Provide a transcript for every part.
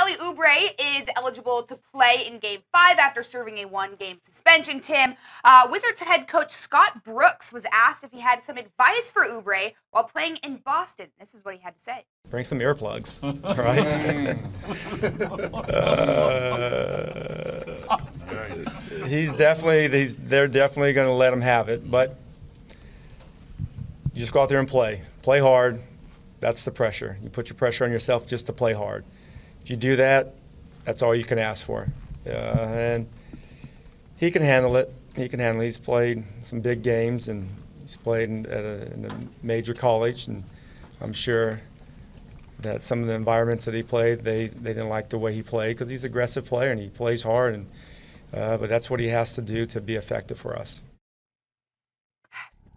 Kelly Oubre is eligible to play in Game 5 after serving a one-game suspension, Tim. Wizards head coach Scott Brooks was asked if he had some advice for Oubre while playing in Boston. This is what he had to say. Bring some earplugs, right? They're definitely going to let him have it, but you just go out there and play. Play hard. That's the pressure. You put your pressure on yourself just to play hard. If you do that, that's all you can ask for. And he can handle it. He can handle it. He's played some big games, and he's played in a major college, and I'm sure that some of the environments that he played, they didn't like the way he played because he's an aggressive player and he plays hard. And but that's what he has to do to be effective for us.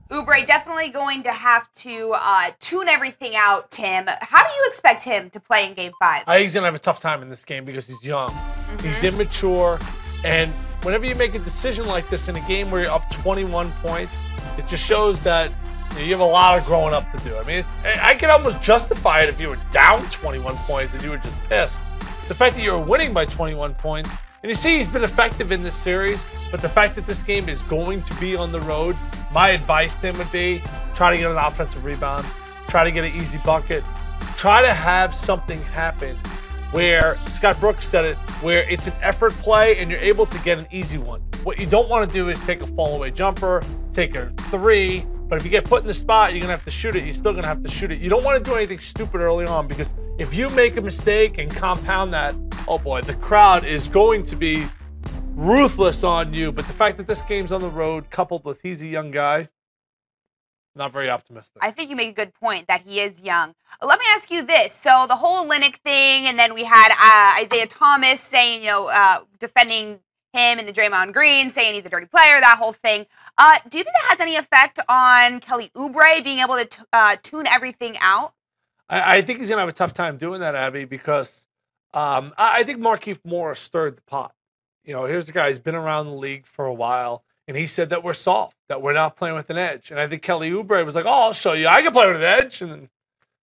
Oubre definitely going to have to tune everything out, Tim. How do you expect him to play in Game 5? I think he's going to have a tough time in this game because he's young. He's immature. And whenever you make a decision like this in a game where you're up 21 points, it just shows that you have a lot of growing up to do. I mean, I could almost justify it if you were down 21 points and you were just pissed. The fact that you were winning by 21 points, and you see he's been effective in this series, but the fact that this game is going to be on the road, my advice to him would be try to get an offensive rebound, try to get an easy bucket, try to have something happen where, Scott Brooks said it, where it's an effort play and you're able to get an easy one. What you don't want to do is take a fall-away jumper, take a three, but if you get put in the spot, you're going to have to shoot it. You're still going to have to shoot it. You don't want to do anything stupid early on because if you make a mistake and compound that, oh boy, the crowd is going to be ruthless on you. But the fact that this game's on the road, coupled with he's a young guy, not very optimistic. I think you make a good point that he is young. Let me ask you this. So the whole Olynyk thing, and then we had Isaiah Thomas saying, defending him and the Draymond Green, saying he's a dirty player, that whole thing. Do you think that has any effect on Kelly Oubre being able to tune everything out? I think he's going to have a tough time doing that, Abby, because I think Markieff Morris stirred the pot. Here's a guy who's been around the league for a while, and he said that we're soft, that we're not playing with an edge. And I think Kelly Oubre was like, oh, I'll show you. I can play with an edge, and then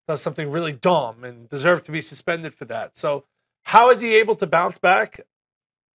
does something really dumb and deserved to be suspended for that. So how is he able to bounce back?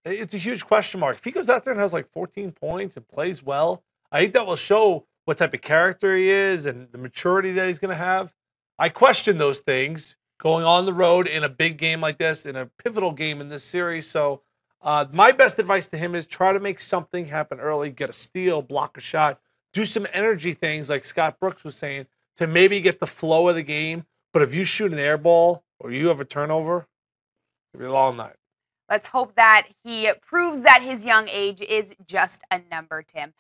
It's a huge question mark. If he goes out there and has like 14 points and plays well, I think that will show what type of character he is and the maturity that he's going to have. I question those things going on the road in a big game like this, in a pivotal game in this series. So my best advice to him is try to make something happen early, get a steal, block a shot, do some energy things like Scott Brooks was saying to maybe get the flow of the game. But if you shoot an air ball or you have a turnover, it'll be a long night. Let's hope that he proves that his young age is just a number, Tim.